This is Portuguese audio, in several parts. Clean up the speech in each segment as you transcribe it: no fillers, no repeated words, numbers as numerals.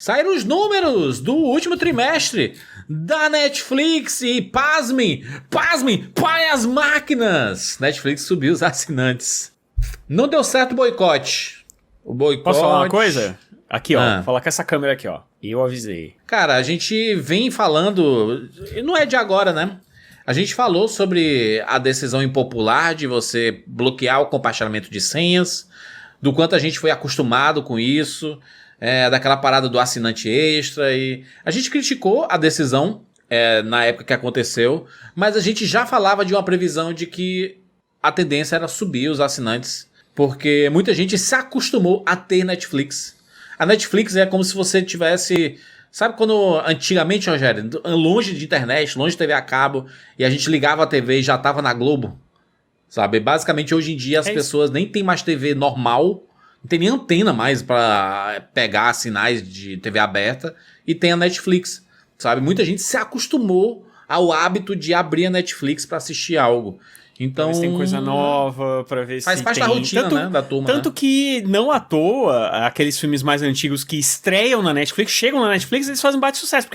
Saíram os números do último trimestre da Netflix e pasmem, pai as máquinas. Netflix subiu os assinantes. Não deu certo o boicote. Posso falar uma coisa? Aqui, ó. Vou falar com essa câmera aqui, ó. Eu avisei. Cara, a gente vem falando... Não é de agora, né? A gente falou sobre a decisão impopular de você bloquear o compartilhamento de senhas, do quanto a gente foi acostumado com isso... daquela parada do assinante extra, e a gente criticou a decisão na época que aconteceu, mas a gente já falava de uma previsão de que a tendência era subir os assinantes, porque muita gente se acostumou a ter Netflix. A Netflix é como se você tivesse... Sabe quando antigamente, Rogério, longe de internet, longe de TV a cabo, e a gente ligava a TV e já tava na Globo? Sabe? Basicamente, hoje em dia, as pessoas nem tem mais TV normal, não tem nem antena mais pra pegar sinais de TV aberta, e tem a Netflix, sabe? Muita gente se acostumou ao hábito de abrir a Netflix pra assistir algo. Então, pra ver se tem coisa nova, pra ver faz se parte tem... da rotina, né, da turma. Tanto que, não à toa, aqueles filmes mais antigos que estreiam na Netflix, chegam na Netflix, eles fazem bate-sucesso,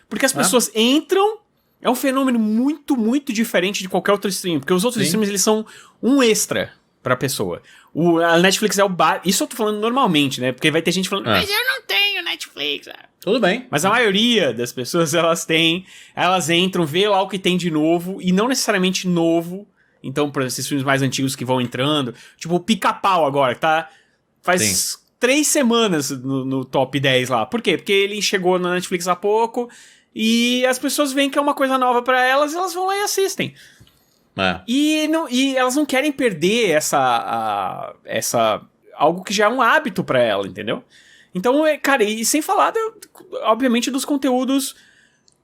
porque as pessoas entram... É um fenômeno muito, muito diferente de qualquer outro stream, porque os outros streams, eles são um extra pra pessoa. A Netflix é o isso eu tô falando normalmente, né? Porque vai ter gente falando, mas eu não tenho Netflix. Tudo bem. Mas a maioria das pessoas, elas entram, vê lá o que tem de novo, e não necessariamente novo. Então, por esses filmes mais antigos que vão entrando, tipo o Pica-Pau agora, que tá... Faz 3 semanas no top 10 lá. Por quê? Porque ele chegou na Netflix há pouco, e as pessoas veem que é uma coisa nova pra elas, e elas vão lá e assistem. E elas não querem perder essa algo que já é um hábito pra ela, entendeu? Então, cara, e sem falar, obviamente, dos conteúdos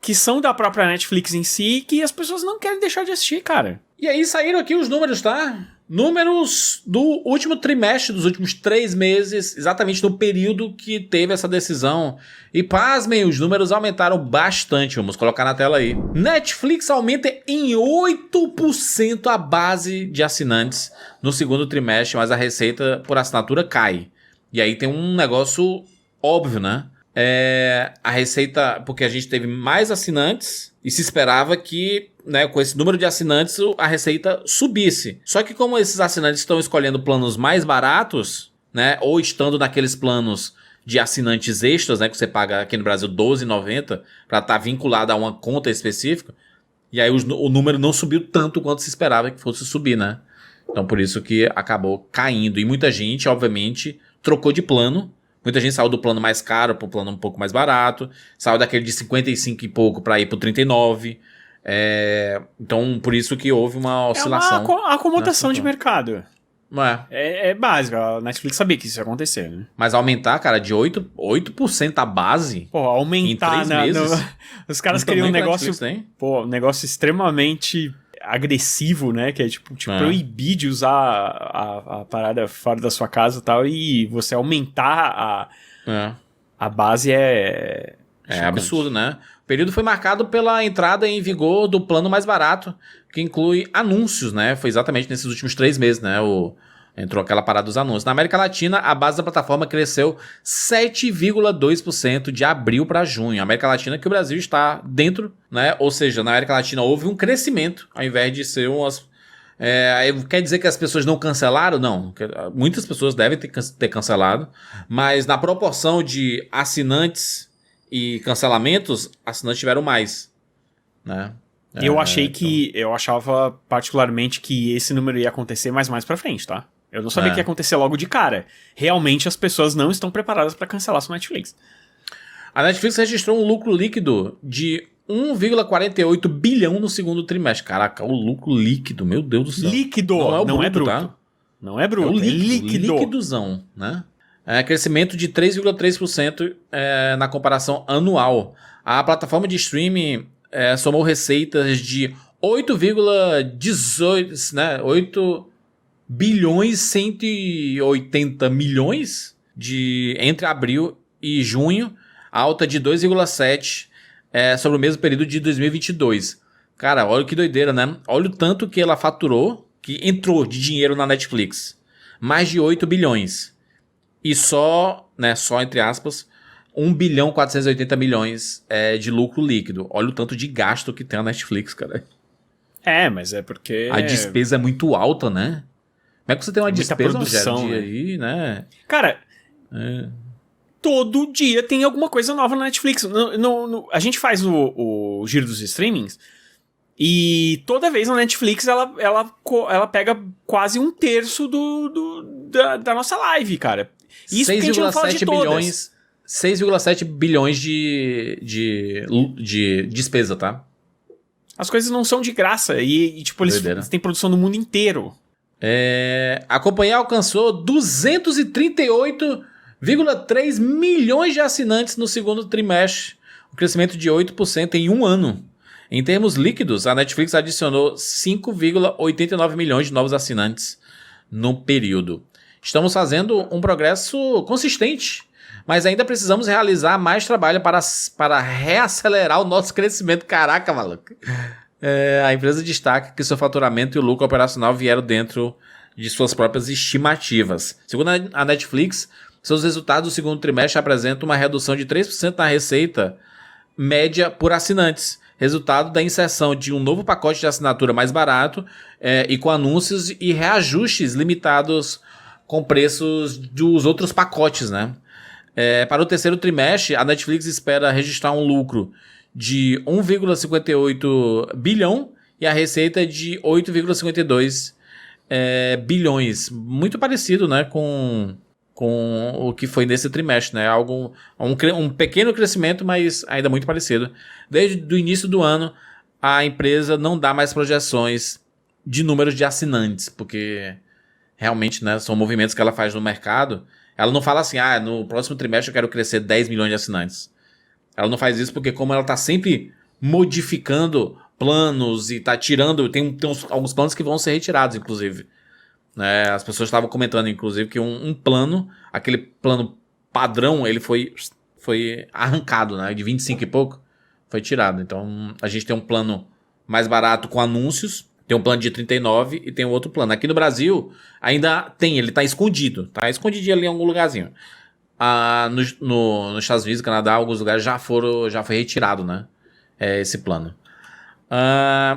que são da própria Netflix em si, que as pessoas não querem deixar de assistir, cara. E aí saíram aqui os números, tá? Números do último trimestre, dos últimos 3 meses, exatamente no período que teve essa decisão. E pasmem, os números aumentaram bastante, vamos colocar na tela aí. Netflix aumenta em 8% a base de assinantes no segundo trimestre, mas a receita por assinatura cai. E aí tem um negócio óbvio, né? A receita, porque a gente teve mais assinantes e se esperava que, né, com esse número de assinantes a receita subisse. Só que como esses assinantes estão escolhendo planos mais baratos, né, ou estando naqueles planos de assinantes extras, né, que você paga aqui no Brasil R$12,90 para estar vinculado a uma conta específica, e aí o número não subiu tanto quanto se esperava que fosse subir, né? Então por isso que acabou caindo. E muita gente, obviamente, trocou de plano. Muita gente saiu do plano mais caro para o plano um pouco mais barato. Saiu daquele de 55 e pouco para ir para o 39. Então, por isso que houve uma oscilação. É uma acomodação de mercado. É básico. A Netflix sabia que isso ia acontecer, né? Mas aumentar, cara, de 8% a base... Pô, aumentar... Em 3 meses... Os caras queriam um negócio... um negócio extremamente... agressivo, né? Que é tipo proibir de usar a parada fora da sua casa e tal, e você aumentar a base é absurdo, né? O período foi marcado pela entrada em vigor do plano mais barato, que inclui anúncios, né? Foi exatamente nesses últimos 3 meses, né? Entrou aquela parada dos anúncios. Na América Latina, a base da plataforma cresceu 7,2% de abril para junho. A América Latina que o Brasil está dentro, né? Ou seja, na América Latina houve um crescimento, ao invés de ser umas... quer dizer que as pessoas não cancelaram? Não. Muitas pessoas devem ter cancelado, mas na proporção de assinantes e cancelamentos, assinantes tiveram mais, né? Eu achava particularmente que esse número ia acontecer mais pra frente, tá? Eu não sabia que ia acontecer logo de cara. Realmente as pessoas não estão preparadas para cancelar sua Netflix. A Netflix registrou um lucro líquido de 1,48 bilhão no segundo trimestre. Caraca, o lucro líquido, meu Deus do céu. Líquido, não é bruto. Tá? Não é bruto, é líquido. Líquidozão, né? Crescimento de 3,3% na comparação anual. A plataforma de streaming somou receitas de 8,18, né? 8 bilhões 180 milhões entre abril e junho, alta de 2,7 sobre o mesmo período de 2022. Cara, olha que doideira, né? Olha o tanto que ela faturou, que entrou de dinheiro na Netflix. Mais de 8 bilhões. E só entre aspas, 1 bilhão 480 milhões de lucro líquido. Olha o tanto de gasto que tem a Netflix, cara. Mas é porque... A despesa é muito alta, né? Como é que você tem uma muita despesa produção, dia aí, né? Cara, todo dia tem alguma coisa nova na Netflix. A gente faz o giro dos streamings e toda vez na Netflix ela pega quase um terço da nossa live, cara. Isso porque a gente não fala de todas. 6,7 bilhões de despesa, tá? As coisas não são de graça e tipo, eles têm produção no mundo inteiro. A companhia alcançou 238,3 milhões de assinantes no segundo trimestre, um crescimento de 8% em um ano. Em termos líquidos, a Netflix adicionou 5,89 milhões de novos assinantes no período. Estamos fazendo um progresso consistente, mas ainda precisamos realizar mais trabalho para reacelerar o nosso crescimento. Caraca, maluco. A empresa destaca que seu faturamento e o lucro operacional vieram dentro de suas próprias estimativas. Segundo a Netflix, seus resultados do segundo trimestre apresentam uma redução de 3% na receita média por assinantes, resultado da inserção de um novo pacote de assinatura mais barato e com anúncios e reajustes limitados com preços dos outros pacotes, né? Para o terceiro trimestre, a Netflix espera registrar um lucro de 1,58 bilhão e a receita de 8,52 bilhões. Muito parecido, né, com o que foi nesse trimestre, né? Um pequeno crescimento, mas ainda muito parecido. Desde o início do ano, a empresa não dá mais projeções de números de assinantes, porque realmente, né, são movimentos que ela faz no mercado. Ela não fala assim, no próximo trimestre eu quero crescer 10 milhões de assinantes. Ela não faz isso porque como ela está sempre modificando planos e está tirando... Tem alguns planos que vão ser retirados, inclusive. As pessoas estavam comentando, inclusive, que um plano, aquele plano padrão, ele foi arrancado, né? De 25 e pouco, foi tirado. Então, a gente tem um plano mais barato com anúncios, tem um plano de 39 e tem um outro plano. Aqui no Brasil, ainda tem, ele tá escondido. Tá escondidinho ali em algum lugarzinho. Nos Estados Unidos, Canadá, alguns lugares já foi retirado, né? Esse plano.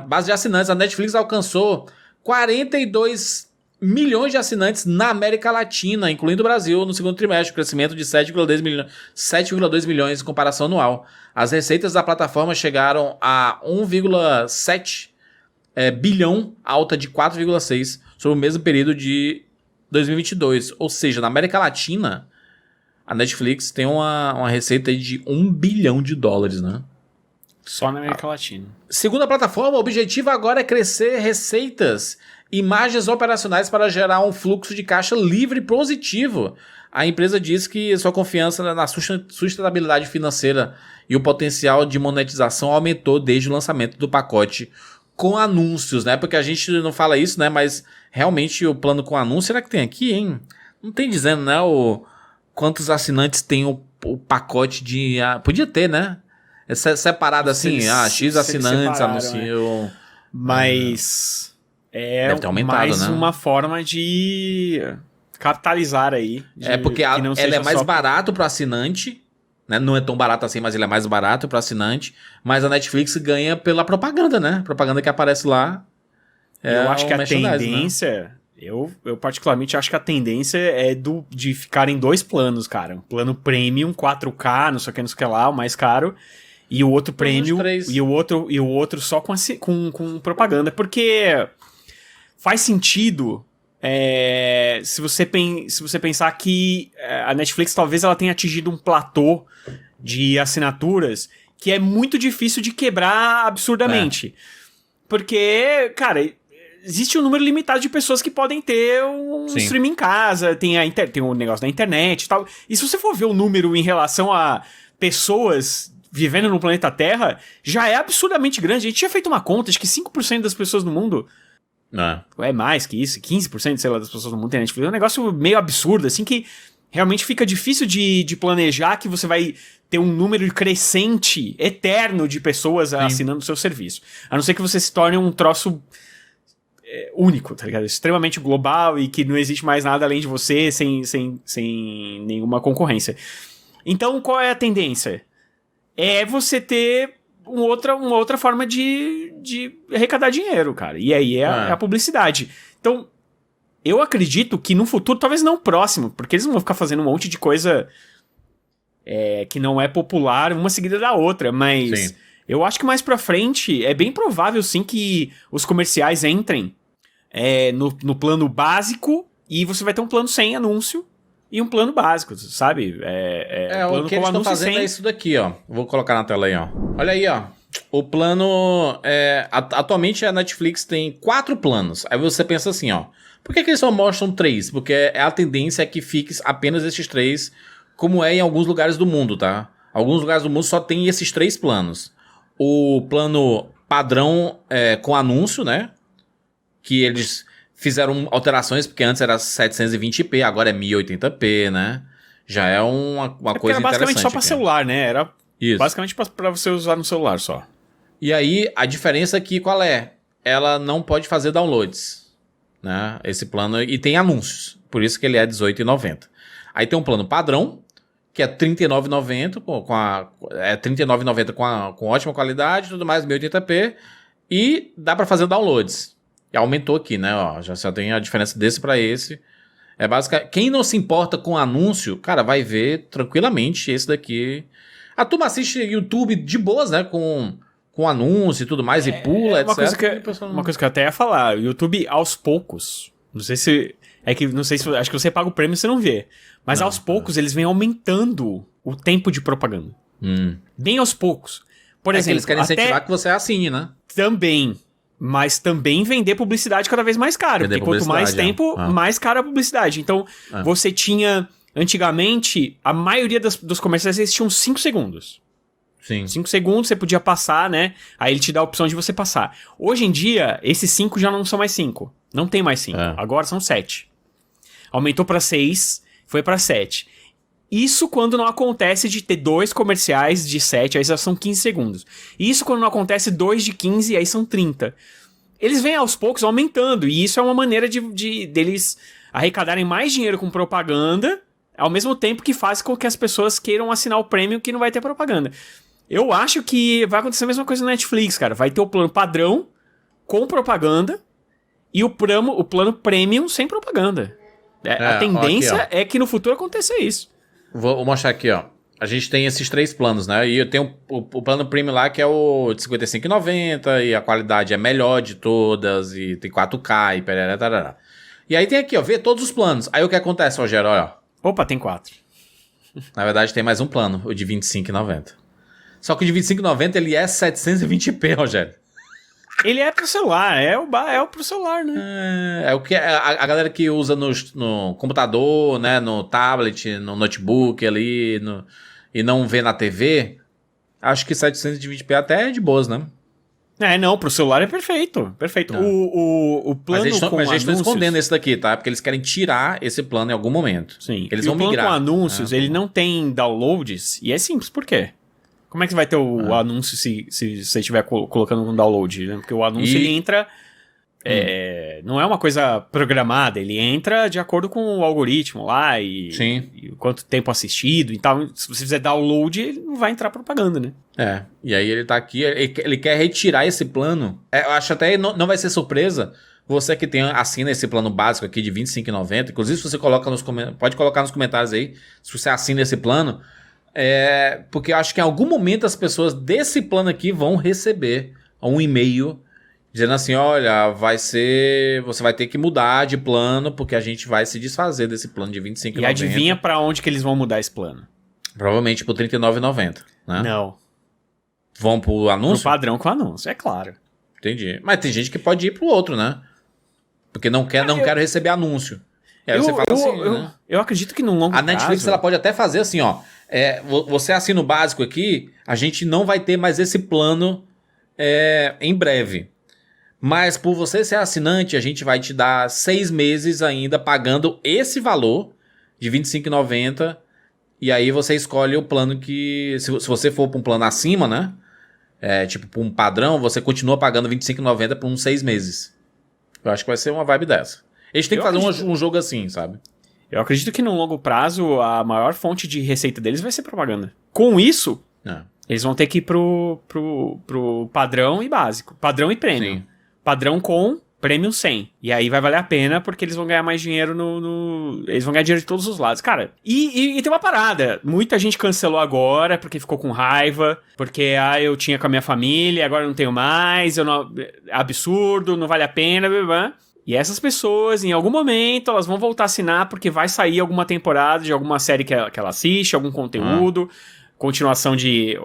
Base de assinantes, a Netflix alcançou 42 milhões de assinantes na América Latina, incluindo o Brasil, no segundo trimestre, crescimento de 7,2 milhões em comparação anual. As receitas da plataforma chegaram a 1,7 bilhão, alta de 4,6 sobre o mesmo período de 2022. Ou seja, na América Latina, a Netflix tem uma receita de 1 bilhão de dólares, né? Só na América Latina. Segundo a plataforma, o objetivo agora é crescer receitas e margens operacionais para gerar um fluxo de caixa livre positivo. A empresa diz que sua confiança na sustentabilidade financeira e o potencial de monetização aumentou desde o lançamento do pacote com anúncios, né? Porque a gente não fala isso, né? Mas realmente o plano com anúncio, será que tem aqui, hein? Não tem dizendo, né? Quantos assinantes tem o pacote de... podia ter, né? Separado assim, X assinantes anunciam. Mas... Deve ter aumentado, mais né? uma forma de capitalizar aí. Porque ela é mais barato para o assinante, né? Não é tão barato assim, mas ele é mais barato para o assinante. Mas a Netflix ganha pela propaganda, né? Propaganda que aparece lá. Eu acho que a tendência... Né? Eu particularmente acho que a tendência é de ficar em dois planos, cara. Um plano premium, 4K, não sei o que lá, o mais caro. E o outro premium, e o outro só com propaganda. Porque... faz sentido se você pensar que a Netflix talvez ela tenha atingido um platô de assinaturas que é muito difícil de quebrar absurdamente. Porque, cara, existe um número limitado de pessoas que podem ter um streaming em casa, tem o negócio da internet e tal. E se você for ver o número em relação a pessoas vivendo no planeta Terra, já é absurdamente grande. A gente tinha feito uma conta de que 5% das pessoas no mundo... é mais que isso, 15%, sei lá, das pessoas no mundo tem Netflix. É um negócio meio absurdo, assim, que realmente fica difícil de planejar que você vai ter um número crescente, eterno de pessoas assinando o seu serviço. A não ser que você se torne um troço único, tá ligado? Extremamente global e que não existe mais nada além de você, sem nenhuma concorrência. Então, qual é a tendência? É você ter uma outra forma de arrecadar dinheiro, cara. E aí é a publicidade. Então, eu acredito que no futuro, talvez não próximo, porque eles não vão ficar fazendo um monte de coisa que não é popular, uma seguida da outra, mas Sim. eu acho que mais pra frente é bem provável, sim, que os comerciais entrem no plano básico e você vai ter um plano sem anúncio e um plano básico, sabe? Um plano o que eles estão fazendo é isso daqui, ó. Vou colocar na tela aí, ó. Olha aí, ó. O plano... atualmente a Netflix tem 4 planos. Aí você pensa assim, ó. Por que eles só mostram 3? Porque a tendência é que fique apenas esses 3, como é em alguns lugares do mundo, tá? Alguns lugares do mundo só tem esses 3 planos. O plano padrão com anúncio, né? Que eles fizeram alterações, porque antes era 720p, agora é 1080p, né? Já é uma coisa era basicamente interessante. Só pra celular, né? Era isso. Basicamente pra você usar no celular só. E aí, a diferença aqui qual é? Ela não pode fazer downloads, né? Esse plano, e tem anúncios, por isso que ele é R$18,90. Aí tem um plano padrão, que é R$39,90, R$39,90 com ótima qualidade, tudo mais, 1080p, e dá pra fazer downloads. E aumentou aqui, né? Ó, já tem a diferença desse pra esse. É basicamente, quem não se importa com anúncio, cara, vai ver tranquilamente esse daqui. A turma assiste YouTube de boas, né? Com anúncio e tudo mais, e pula, uma etc. Uma coisa que eu até ia falar, o YouTube aos poucos, não sei se acho que você paga o prêmio e você não vê, mas aos poucos eles vêm aumentando o tempo de propaganda. Bem aos poucos. Por exemplo, eles querem incentivar que você assine, né? Também. Mas também vender publicidade cada vez mais caro. Porque quanto mais tempo, mais cara a publicidade. Então, você tinha... Antigamente, a maioria dos comerciais eles tinham 5 segundos. Sim. 5 segundos você podia passar, né? Aí ele te dá a opção de você passar. Hoje em dia, esses 5 já não são mais 5. Não tem mais 5. Agora são 7. Aumentou pra 6, foi pra 7. Isso quando não acontece de ter 2 comerciais de 7, aí já são 15 segundos. Isso quando não acontece 2 de 15, aí são 30. Eles vêm aos poucos aumentando, e isso é uma maneira deles arrecadarem mais dinheiro com propaganda, ao mesmo tempo que faz com que as pessoas queiram assinar o prêmio que não vai ter propaganda. Eu acho que vai acontecer a mesma coisa na Netflix, cara. Vai ter o plano padrão com propaganda e o plano premium sem propaganda. A tendência aqui, é que no futuro aconteça isso. Vou mostrar aqui, ó. A gente tem esses 3 planos, né? E eu tenho o plano premium lá, que é o de R$55,90, e a qualidade é melhor de todas, e tem 4K, e pereré, tarará. E aí tem aqui, ó, ver todos os planos. Aí o que acontece, Rogério, olha. Opa, tem 4. Na verdade tem mais um plano, o de R$25,90. Só que o de R$25,90 ele é 720p, Rogério. Ele é pro celular, pro celular, né? É o que a galera que usa no computador, né, no tablet, no notebook ali, e não vê na TV, acho que 720p até é de boas, né? Não, pro celular é perfeito, perfeito. O plano mas com a gente tá anúncios... escondendo esse daqui, tá? Porque eles querem tirar esse plano em algum momento. Sim, eles vão o plano migrar. Com anúncios, ele não tem downloads, e é simples, por quê? Como é que vai ter o anúncio se você estiver colocando um download? Né? Porque o anúncio ele entra... não é uma coisa programada, ele entra de acordo com o algoritmo lá e quanto tempo assistido e tal. Se você fizer download, ele não vai entrar propaganda, né? E aí ele tá aqui, ele quer retirar esse plano. Eu acho até não vai ser surpresa você que assina esse plano básico aqui de R$25,90. Inclusive, se você pode colocar nos comentários aí, se você assina esse plano. Porque eu acho que em algum momento as pessoas desse plano aqui vão receber um e-mail dizendo assim, olha, você vai ter que mudar de plano porque a gente vai se desfazer desse plano de R$25,90. E adivinha pra onde que eles vão mudar esse plano? Provavelmente pro R$39,90, né? Não. Vão pro anúncio? Pro padrão com anúncio, é claro. Entendi. Mas tem gente que pode ir pro outro, né? Porque não quero receber anúncio. Aí você fala assim, né? Eu acredito que no longo prazo... A Netflix ela pode até fazer assim, ó. Você assina o básico aqui, a gente não vai ter mais esse plano em breve. Mas por você ser assinante, a gente vai te dar 6 meses ainda pagando esse valor de R$25,90. E aí você escolhe o plano que... Se você for para um plano acima, né? Tipo, para um padrão, você continua pagando R$25,90 por uns 6 meses. Eu acho que vai ser uma vibe dessa. Eles têm que fazer um jogo assim, sabe? Eu acredito que no longo prazo a maior fonte de receita deles vai ser propaganda. Com isso, eles vão ter que ir pro padrão e básico. Padrão e premium. Sim. Padrão com Premium 100. E aí vai valer a pena porque eles vão ganhar mais dinheiro eles vão ganhar dinheiro de todos os lados. Cara, e tem uma parada. Muita gente cancelou agora porque ficou com raiva. Porque, eu tinha com a minha família, agora eu não tenho mais. Absurdo, não vale a pena, blá, blá. E essas pessoas, em algum momento, elas vão voltar a assinar porque vai sair alguma temporada de alguma série que ela assiste, algum conteúdo, continuação de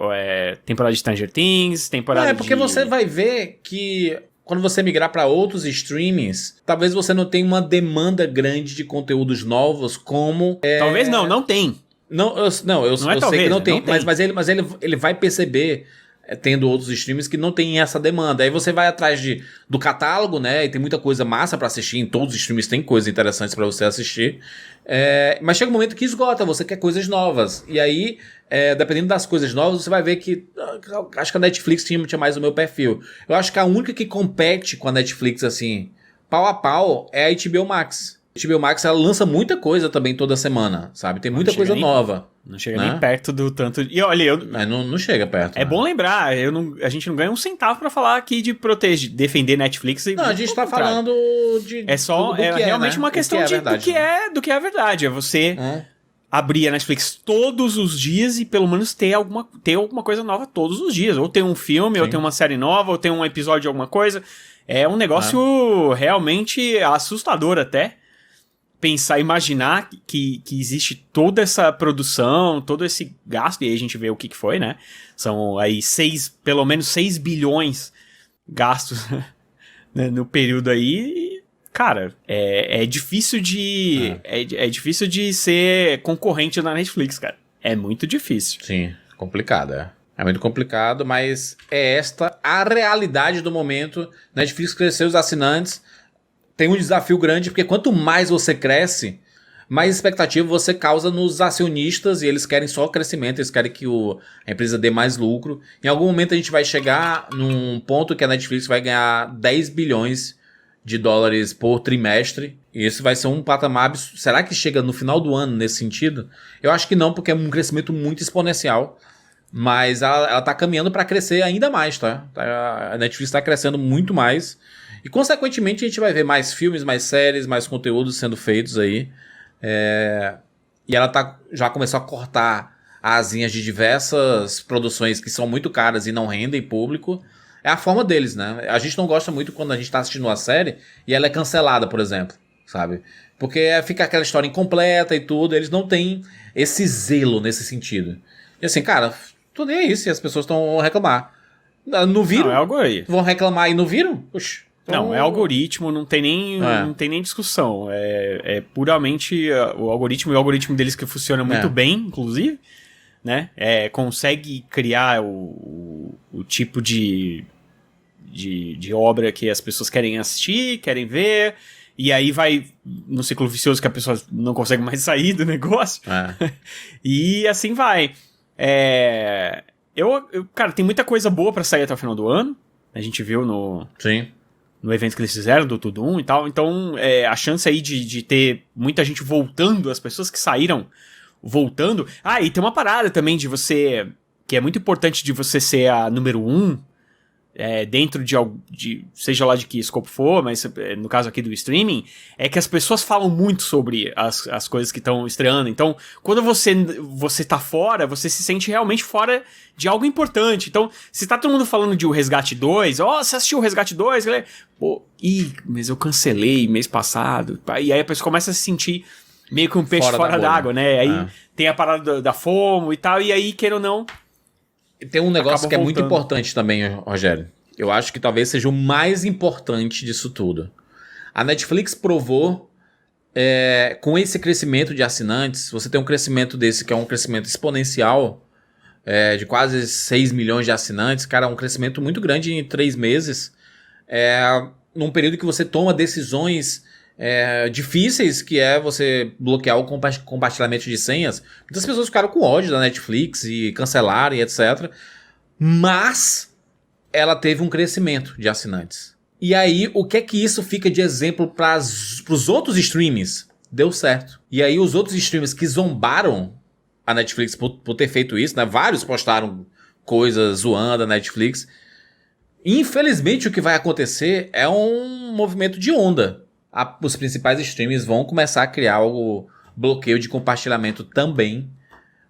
temporada de Stranger Things, temporada porque você vai ver que quando você migrar para outros streamings, talvez você não tenha uma demanda grande de conteúdos novos como... Talvez não tem. Eu sei que não tem, mas ele vai perceber... tendo outros streams que não tem essa demanda. Aí você vai atrás do catálogo, né? E tem muita coisa massa pra assistir. Em todos os streams tem coisas interessantes pra você assistir. Mas chega um momento que esgota. Você quer coisas novas. E aí, dependendo das coisas novas, você vai ver que... acho que a Netflix tinha mais o meu perfil. Eu acho que a única que compete com a Netflix, assim, pau a pau, é a HBO Max. A HBO Max, ela lança muita coisa também toda semana, sabe? Tem muita coisa nova. Não chega nem perto do tanto... E olha, não chega perto. É bom lembrar, a gente não ganha um centavo pra falar aqui de defender Netflix. Não, a gente tá falando de... realmente uma questão do que é a verdade. É você abrir a Netflix todos os dias e pelo menos ter alguma coisa nova todos os dias. Ou ter um filme, ou ter uma série nova, ou ter um episódio de alguma coisa. É um negócio realmente assustador até. Imaginar que existe toda essa produção, todo esse gasto, e aí a gente vê o que foi, né? São aí pelo menos 6 bilhões gastos né, no período aí. Cara, é difícil de... É difícil de ser concorrente da Netflix, cara. É muito difícil. Sim, complicado, É muito complicado, mas é esta a realidade do momento. Netflix cresceu os assinantes... Tem um desafio grande, porque quanto mais você cresce, mais expectativa você causa nos acionistas, e eles querem só crescimento, eles querem que a empresa dê mais lucro. Em algum momento a gente vai chegar num ponto que a Netflix vai ganhar 10 bilhões de dólares por trimestre, e isso vai ser um patamar absurdo. Será que chega no final do ano nesse sentido? Eu acho que não, porque é um crescimento muito exponencial, mas ela tá caminhando para crescer ainda mais, tá? A Netflix está crescendo muito mais. E, consequentemente, a gente vai ver mais filmes, mais séries, mais conteúdos sendo feitos aí. E ela já começou a cortar asinhas de diversas produções que são muito caras e não rendem público. É a forma deles, né? A gente não gosta muito quando a gente tá assistindo uma série e ela é cancelada, por exemplo, sabe? Porque fica aquela história incompleta e tudo. Eles não têm esse zelo nesse sentido. E assim, cara, tudo é isso e as pessoas estão reclamar. Não viram? Não, é algo aí. Vão reclamar e não viram? Puxa. Não, é algoritmo, não tem nem discussão. É puramente o algoritmo, e o algoritmo deles que funciona muito bem, inclusive, né? Consegue criar o tipo de obra que as pessoas querem assistir, querem ver, e aí vai no ciclo vicioso que a pessoa não consegue mais sair do negócio. E assim vai. Cara, tem muita coisa boa pra sair até o final do ano. A gente viu no evento que eles fizeram, do Tudum e tal. Então, a chance aí de ter muita gente voltando, as pessoas que saíram voltando... e tem uma parada também de você... que é muito importante de você ser a número 1 dentro de seja lá de que escopo for, mas no caso aqui do streaming, é que as pessoas falam muito sobre as coisas que estão estreando. Então, quando você tá fora, você se sente realmente fora de algo importante. Então, se tá todo mundo falando de O Resgate 2, você assistiu O Resgate 2? Mas eu cancelei mês passado. E aí a pessoa começa a se sentir meio que um peixe fora d'água, né? Aí tem a parada da FOMO e tal, e aí, queira ou não... Tem um negócio que é muito importante também, Rogério. Eu acho que talvez seja o mais importante disso tudo. A Netflix provou, com esse crescimento de assinantes, você tem um crescimento desse que é um crescimento exponencial, de quase 6 milhões de assinantes. Cara, é um crescimento muito grande em 3 meses. Num período que você toma decisões difíceis, que é você bloquear o compartilhamento de senhas. Muitas pessoas ficaram com ódio da Netflix e cancelaram e etc. Mas ela teve um crescimento de assinantes. E aí, o que é que isso fica de exemplo para os outros streamings? deu certo. E aí os outros streamers que zombaram a Netflix por ter feito isso, né? Vários postaram coisas zoando a Netflix. Infelizmente o que vai acontecer é um movimento de onda. Os principais streamers vão começar a criar o bloqueio de compartilhamento também,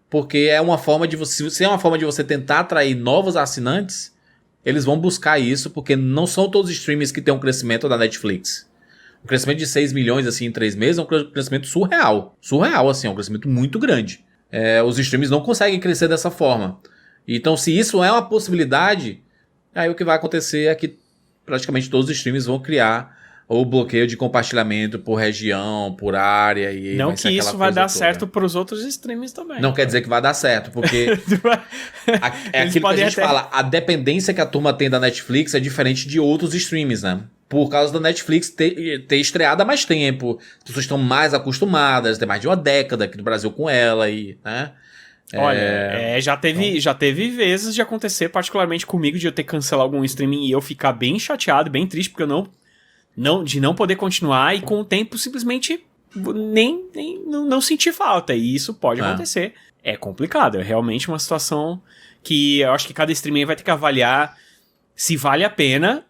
porque é uma forma de você, se é uma forma de você tentar atrair novos assinantes, eles vão buscar isso, porque não são todos os streamers que têm um crescimento da Netflix. O crescimento de 6 milhões assim, em 3 meses é um crescimento surreal. Surreal, assim, é um crescimento muito grande. Os streamers não conseguem crescer dessa forma. Então, se isso é uma possibilidade, aí o que vai acontecer é que praticamente todos os streamers vão criar o bloqueio de compartilhamento por região, por área. E não que isso vai dar certo para os outros streamers também. Não quer dizer que vai dar certo, porque é aquilo que a gente fala, a dependência que a turma tem da Netflix é diferente de outros streams, né? Por causa da Netflix ter estreado há mais tempo, as pessoas estão mais acostumadas, tem mais de uma década aqui no Brasil com ela, e, né? Olha, já teve vezes de acontecer, particularmente comigo, de eu ter que cancelar algum streaming e eu ficar bem chateado, bem triste, porque eu não poder continuar e com o tempo simplesmente não sentir falta. E isso pode acontecer. É complicado, é realmente uma situação que eu acho que cada streamer vai ter que avaliar se vale a pena,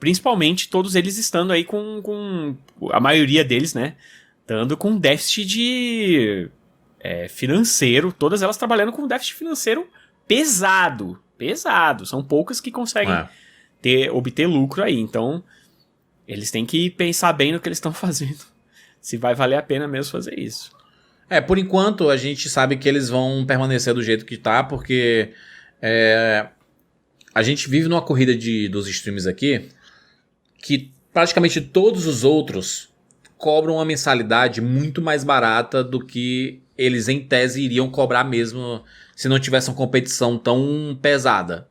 principalmente todos eles estando aí com a maioria deles, né? Estando com déficit de financeiro, todas elas trabalhando com déficit financeiro pesado. São poucas que conseguem obter lucro aí. Então, eles têm que pensar bem no que eles estão fazendo. Se vai valer a pena mesmo fazer isso. Por enquanto, a gente sabe que eles vão permanecer do jeito que tá, porque a gente vive numa corrida dos streams aqui que praticamente todos os outros cobram uma mensalidade muito mais barata do que eles, em tese, iriam cobrar mesmo se não tivesse uma competição tão pesada.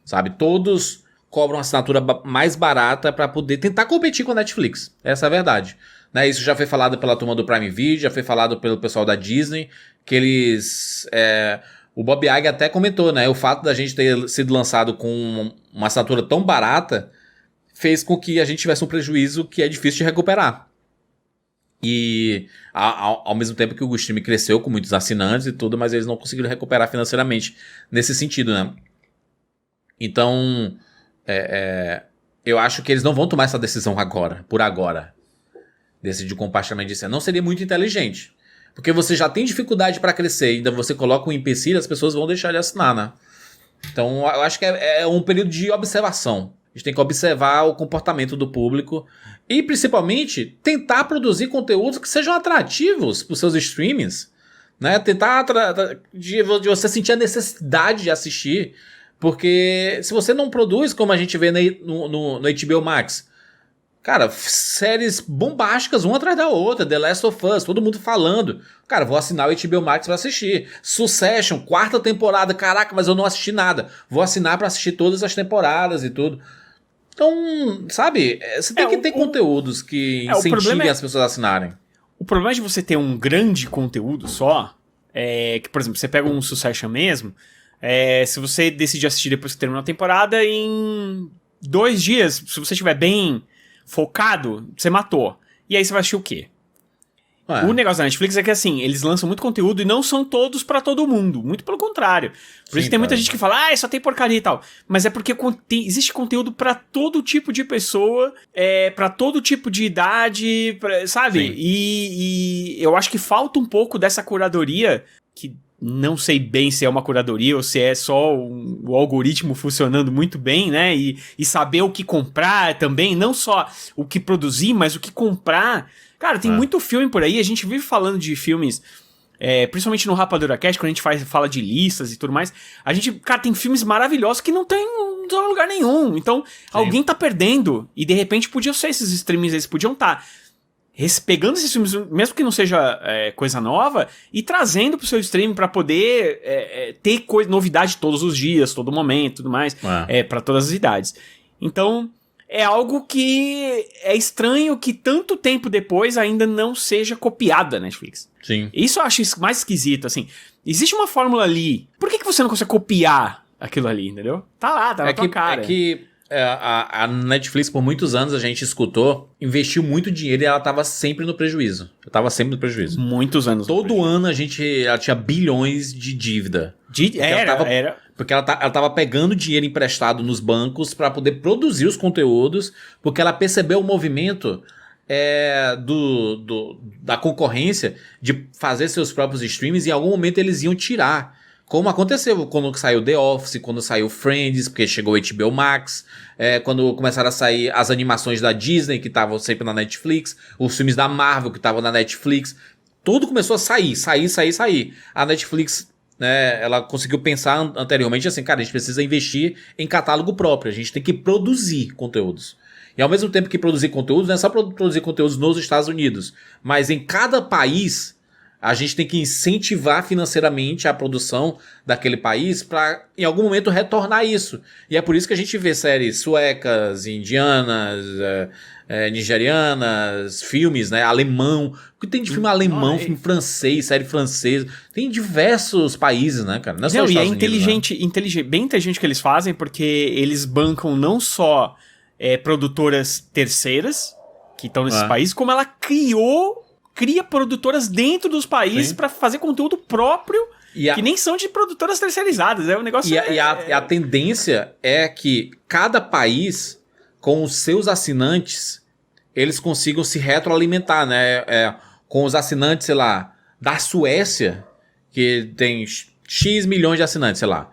Sabe? Todos cobram uma assinatura mais barata para poder tentar competir com a Netflix. Essa é a verdade. Né? Isso já foi falado pela turma do Prime Video, já foi falado pelo pessoal da Disney, que eles... o Bob Iger até comentou, né? O fato da gente ter sido lançado com uma assinatura tão barata fez com que a gente tivesse um prejuízo que é difícil de recuperar. E ao mesmo tempo que o stream cresceu com muitos assinantes e tudo, mas eles não conseguiram recuperar financeiramente nesse sentido, né? Então, eu acho que eles não vão tomar essa decisão agora, por agora. Decidir compartilhamento disso. Não seria muito inteligente. Porque você já tem dificuldade para crescer e ainda você coloca um empecilho, as pessoas vão deixar de assinar, né? Então, eu acho que é um período de observação. A gente tem que observar o comportamento do público e, principalmente, tentar produzir conteúdos que sejam atrativos para os seus streamings, né? Tentar de você sentir a necessidade de assistir, porque se você não produz, como a gente vê no HBO Max, cara, séries bombásticas uma atrás da outra, The Last of Us, todo mundo falando. Cara, vou assinar o HBO Max pra assistir. Succession, 4ª temporada, caraca, mas eu não assisti nada. Vou assinar pra assistir todas as temporadas e tudo. Então, sabe, você tem que ter conteúdos que incentivem as pessoas a assinarem. O problema de você ter um grande conteúdo só, que, por exemplo, você pega um Succession mesmo, se você decidir assistir depois que terminar a temporada, em 2 dias, se você estiver bem focado, você matou. E aí você vai assistir o quê? O negócio da Netflix é que, assim, eles lançam muito conteúdo e não são todos pra todo mundo. Muito pelo contrário. Por isso tem muita gente que fala, só tem porcaria e tal. Mas é porque existe conteúdo pra todo tipo de pessoa, pra todo tipo de idade, sabe? E eu acho que falta um pouco dessa curadoria, que não sei bem se é uma curadoria ou se é só o algoritmo funcionando muito bem, né? E saber o que comprar também, não só o que produzir, mas o que comprar. Cara, tem muito filme por aí, a gente vive falando de filmes, principalmente no Rapadura Cast, quando a gente fala de listas e tudo mais, a gente, cara, tem filmes maravilhosos que não tem em lugar nenhum, então alguém tá perdendo, e de repente podiam ser esses streamings, eles podiam estar pegando esses filmes, mesmo que não seja coisa nova, e trazendo pro seu streaming pra poder ter novidade todos os dias, todo momento, tudo mais, pra todas as idades. Então, é algo que é estranho que tanto tempo depois ainda não seja copiada na Netflix. Sim. Isso eu acho mais esquisito, assim. Existe uma fórmula ali. Por que você não consegue copiar aquilo ali, entendeu? Tá lá, tá na tua cara. É que A Netflix, por muitos anos, a gente escutou, investiu muito dinheiro e ela estava sempre no prejuízo. Estava sempre no prejuízo. Muitos anos. Todo ano ela tinha bilhões de dívida. Porque ela tava pegando dinheiro emprestado nos bancos para poder produzir os conteúdos, porque ela percebeu o movimento da concorrência de fazer seus próprios streams e em algum momento eles iam tirar. Como aconteceu quando saiu The Office, quando saiu Friends, porque chegou o HBO Max, quando começaram a sair as animações da Disney, que estavam sempre na Netflix, os filmes da Marvel, que estavam na Netflix. Tudo começou a sair. A Netflix, né, ela conseguiu pensar anteriormente assim, cara, a gente precisa investir em catálogo próprio, a gente tem que produzir conteúdos. E ao mesmo tempo que produzir conteúdos, não é só produzir conteúdos nos Estados Unidos, mas em cada país a gente tem que incentivar financeiramente a produção daquele país para, em algum momento, retornar isso. E é por isso que a gente vê séries suecas, indianas, nigerianas, filmes, né, alemão. O que tem de filme alemão, filme francês, série francesa. Tem diversos países, né, cara? Não é só os Estados Unidos, né? Bem inteligente que eles fazem, porque eles bancam não só produtoras terceiras, que estão nesses países, como ela cria produtoras dentro dos países para fazer conteúdo próprio, que nem são de produtoras terceirizadas. É um negócio... E a tendência é que cada país, com os seus assinantes, eles consigam se retroalimentar, né? Com os assinantes, sei lá, da Suécia, que tem X milhões de assinantes, sei lá.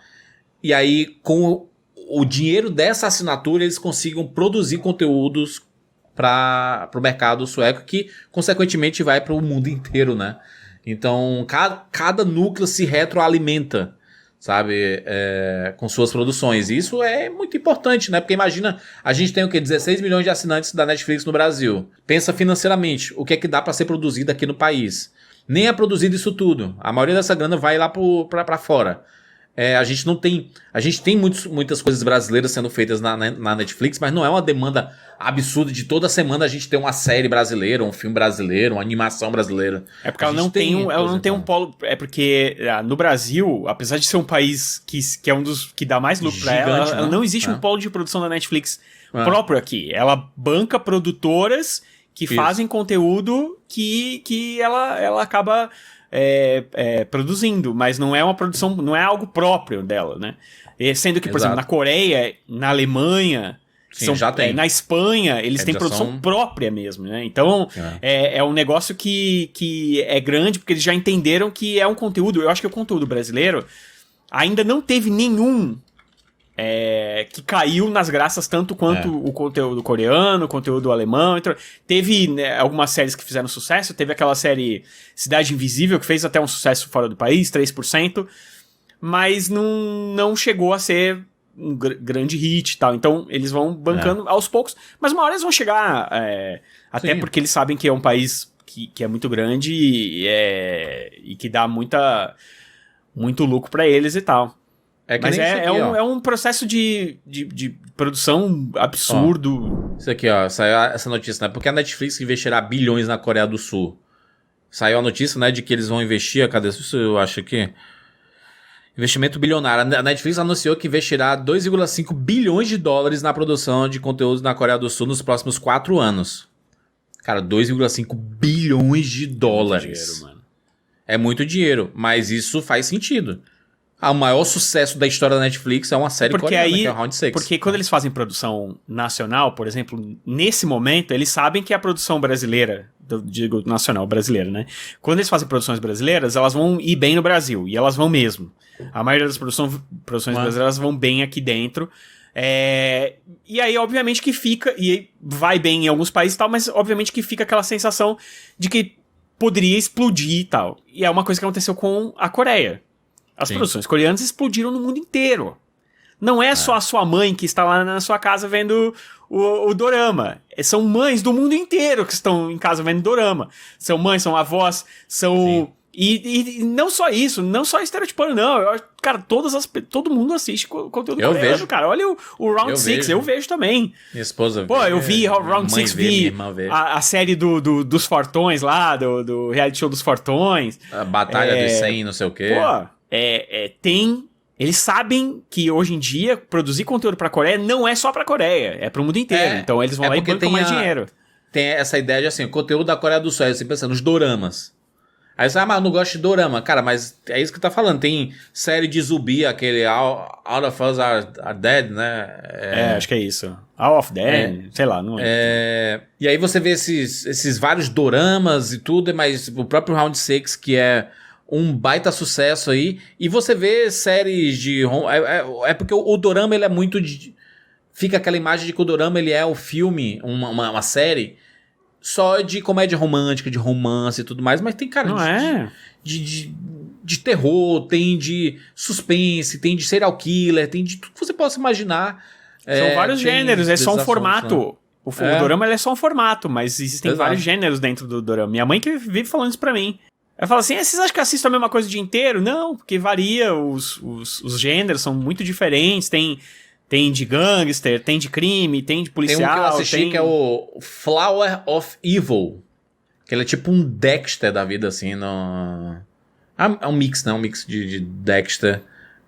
E aí, com o dinheiro dessa assinatura, eles consigam produzir conteúdos para o mercado sueco, que consequentemente vai para o mundo inteiro, né? Então cada núcleo se retroalimenta, sabe, com suas produções. E isso é muito importante, né? Porque imagina, a gente tem o quê? 16 milhões de assinantes da Netflix no Brasil. Pensa financeiramente, o que é que dá para ser produzido aqui no país? Nem é produzido isso tudo. A maioria dessa grana vai lá para fora. A gente tem muitas coisas brasileiras sendo feitas na Netflix, mas não é uma demanda absurda de toda semana a gente ter uma série brasileira, um filme brasileiro, uma animação brasileira. É porque ela não tem um polo. É porque no Brasil, apesar de ser um país que é um dos que dá mais lucro pra ela, não existe um polo de produção da Netflix próprio aqui. Ela banca produtoras que fazem conteúdo que ela acaba produzindo, mas não é uma produção, não é algo próprio dela, né? Sendo que, por exemplo, na Coreia, na Alemanha, já tem. Na Espanha, eles têm produção própria mesmo, né? Então, é um negócio que é grande, porque eles já entenderam que é um conteúdo. Eu acho que o conteúdo brasileiro ainda não teve nenhum que caiu nas graças tanto quanto o conteúdo coreano, o conteúdo alemão. Então, teve, né, algumas séries que fizeram sucesso. Teve aquela série Cidade Invisível, que fez até um sucesso fora do país, 3%, mas não chegou a ser um grande hit e tal. Então, eles vão bancando aos poucos, mas uma hora eles vão chegar, até porque eles sabem que é um país que é muito grande e que dá muito lucro pra eles e tal. Mas é um processo de produção absurdo. Isso aqui, ó, saiu essa notícia, né? Porque a Netflix investirá bilhões na Coreia do Sul. Saiu a notícia, né, de que eles vão investir, cadê isso? Eu acho aqui. Investimento bilionário. A Netflix anunciou que investirá 2,5 bilhões de dólares na produção de conteúdos na Coreia do Sul nos próximos 4 anos. Cara, 2,5 bilhões de dólares. Muito dinheiro, mano. É muito dinheiro, mas isso faz sentido. O maior sucesso da história da Netflix é uma série coreana, que é Round 6. Porque quando eles fazem produção nacional, por exemplo, nesse momento, eles sabem que a produção brasileira, digo nacional, brasileira, né? Quando eles fazem produções brasileiras, elas vão ir bem no Brasil, e elas vão mesmo. A maioria das produções brasileiras vão bem aqui dentro. E aí, obviamente, que fica, e vai bem em alguns países e tal, mas obviamente que fica aquela sensação de que poderia explodir e tal. E é uma coisa que aconteceu com a Coreia. As produções coreanas explodiram no mundo inteiro. Não é só a sua mãe que está lá na sua casa vendo o dorama. São mães do mundo inteiro que estão em casa vendo dorama. São mães, são avós, são... E não só isso, não só estereotipando, não. Cara, todo mundo assiste conteúdo coreano, vejo. Cara. Olha o Round 6, eu vejo também. Minha esposa Pô, eu vi Round 6, vi a série dos Fortões lá, do reality show dos Fortões. A Batalha dos 100, não sei o quê. Pô, tem eles sabem que hoje em dia produzir conteúdo pra Coreia não é só pra Coreia, é pro mundo inteiro. Então eles vão lá e bancam mais dinheiro. Tem essa ideia de assim, o conteúdo da Coreia do Sul, você pensa nos doramas. Aí você, mas eu não gosto de dorama. Cara, mas é isso que tá falando. Tem série de zumbi, aquele All of Us are Dead, né? Acho que é isso. All of Dead, sei lá. Não E aí você vê esses vários doramas e tudo, mas o próprio Round 6, que é um baita sucesso aí. E você vê séries de... É porque o dorama, ele é muito... Fica aquela imagem de que o dorama, ele é o filme, uma série... Só de comédia romântica, de romance e tudo mais, mas tem, cara, de terror, tem de suspense, tem de serial killer, tem de tudo que você possa imaginar. São vários gêneros, é só um formato. Né? O dorama ele é só um formato, mas existem vários gêneros dentro do dorama. Minha mãe que vive falando isso pra mim. Ela fala assim, vocês acham que eu assisto a mesma coisa o dia inteiro? Não, porque varia, os gêneros são muito diferentes, Tem de gangster, tem de crime, tem de policial. Tem um que eu assisti que é o Flower of Evil. Que ele é tipo um Dexter da vida, assim. É um mix, né? Um mix de Dexter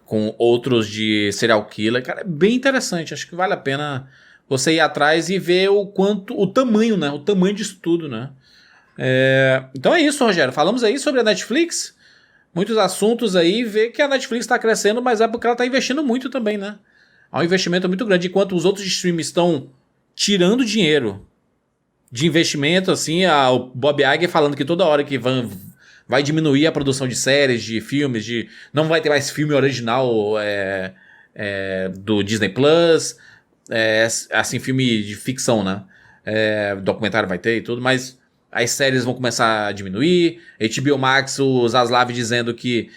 com outros de serial killer. Cara, é bem interessante. Acho que vale a pena você ir atrás e ver o tamanho, né? O tamanho disso tudo, né? Então é isso, Rogério. Falamos aí sobre a Netflix. Muitos assuntos aí. Vê que a Netflix está crescendo, mas é porque ela está investindo muito também, né? Há um investimento muito grande, enquanto os outros streams estão tirando dinheiro de investimento, assim, o Bob Iger falando que toda hora que vai diminuir a produção de séries, de filmes, não vai ter mais filme original do Disney Plus, assim, filme de ficção, né? Documentário vai ter e tudo, mas as séries vão começar a diminuir. HBO Max, o Zaslav dizendo que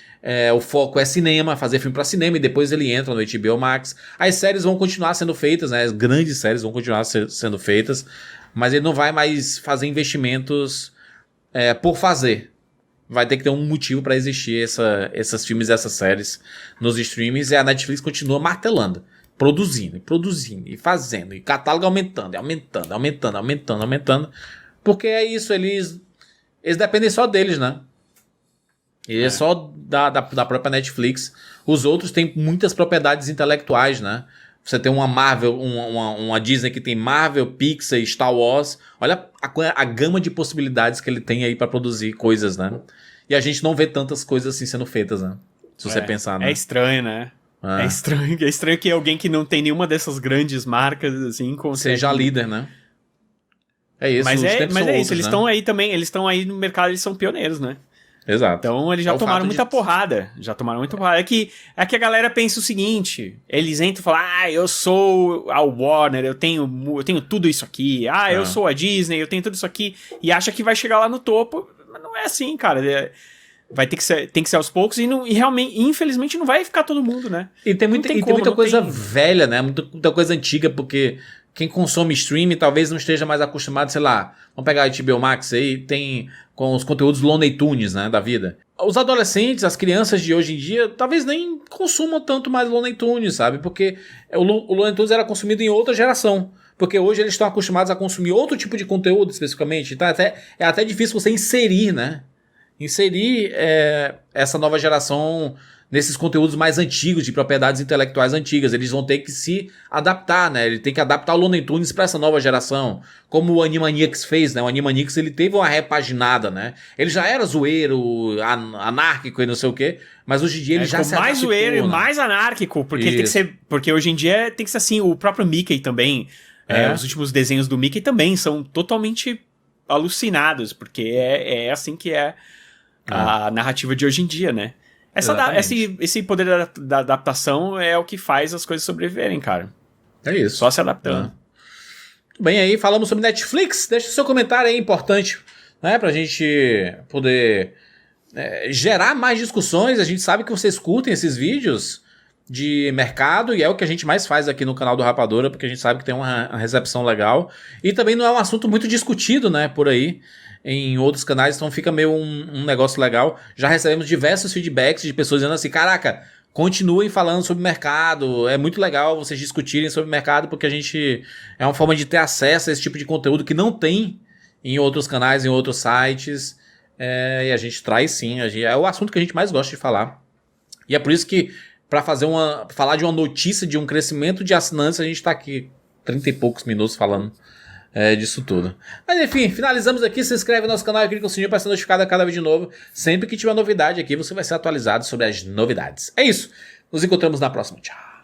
o foco é cinema, fazer filme pra cinema, e depois ele entra no HBO Max. As séries vão continuar sendo feitas, né? As grandes séries vão continuar sendo feitas, mas ele não vai mais fazer investimentos por fazer. Vai ter que ter um motivo pra existir esses filmes e essas séries nos streamings, e a Netflix continua martelando, produzindo e fazendo, e catálogo aumentando, porque é isso, eles dependem só deles, né? E é só da própria Netflix. Os outros têm muitas propriedades intelectuais, né? Você tem uma Marvel, uma Disney que tem Marvel, Pixar, Star Wars. Olha a gama de possibilidades que ele tem aí pra produzir coisas, né? E a gente não vê tantas coisas assim sendo feitas, né? Se você pensar, né? É estranho, né? É estranho que alguém que não tem nenhuma dessas grandes marcas, assim, consegue... Seja líder, né? É isso. Mas é isso, outros, eles estão aí também, eles estão aí no mercado, eles são pioneiros, né? Exato. Então eles já tomaram muita porrada. É que a galera pensa o seguinte: eles entram e falam, eu sou a Warner, eu tenho tudo isso aqui. Eu sou a Disney, eu tenho tudo isso aqui. E acha que vai chegar lá no topo. Mas não é assim, cara. Tem que ser aos poucos e realmente, infelizmente, não vai ficar todo mundo, né? E tem muita coisa velha, né? Muita coisa antiga, porque quem consome streaming talvez não esteja mais acostumado, sei lá, vamos pegar a HBO Max aí, tem com os conteúdos Looney Tunes, né, da vida. Os adolescentes, as crianças de hoje em dia, talvez nem consumam tanto mais Looney Tunes, sabe? Porque o Looney Tunes era consumido em outra geração. Porque hoje eles estão acostumados a consumir outro tipo de conteúdo, especificamente. Então é até difícil você inserir, né? Inserir essa nova geração nesses conteúdos mais antigos, de propriedades intelectuais antigas. Eles vão ter que se adaptar, né? Ele tem que adaptar o Looney Tunes para essa nova geração. Como o Animaniacs fez, né? O Animaniacs, ele teve uma repaginada, né? Ele já era zoeiro, anárquico e não sei o quê, mas hoje em dia ele já se mais adaptou, zoeiro e né? mais anárquico, porque ele tem que ser... Porque hoje em dia tem que ser assim, o próprio Mickey também. Os últimos desenhos do Mickey também são totalmente alucinados, porque é assim que é a narrativa de hoje em dia, né? Esse poder da adaptação é o que faz as coisas sobreviverem, cara. É isso. Só se adaptando. Muito bem, aí falamos sobre Netflix. Deixa o seu comentário aí, importante, né? Pra gente poder gerar mais discussões. A gente sabe que vocês curtem esses vídeos de mercado e é o que a gente mais faz aqui no canal do Rapadura, porque a gente sabe que tem uma recepção legal. E também não é um assunto muito discutido, né, por aí, em outros canais, então fica meio um negócio legal. Já recebemos diversos feedbacks de pessoas dizendo assim, caraca, continuem falando sobre mercado, é muito legal vocês discutirem sobre mercado, porque a gente é uma forma de ter acesso a esse tipo de conteúdo que não tem em outros canais, em outros sites, e a gente traz sim, é o assunto que a gente mais gosta de falar. E é por isso que pra falar de uma notícia de um crescimento de assinantes, a gente tá aqui 30 e poucos minutos falando disso tudo. Mas enfim, finalizamos aqui. Se inscreve no nosso canal e clica no sininho para ser notificado a cada vídeo novo. Sempre que tiver novidade aqui, você vai ser atualizado sobre as novidades. É isso. Nos encontramos na próxima. Tchau.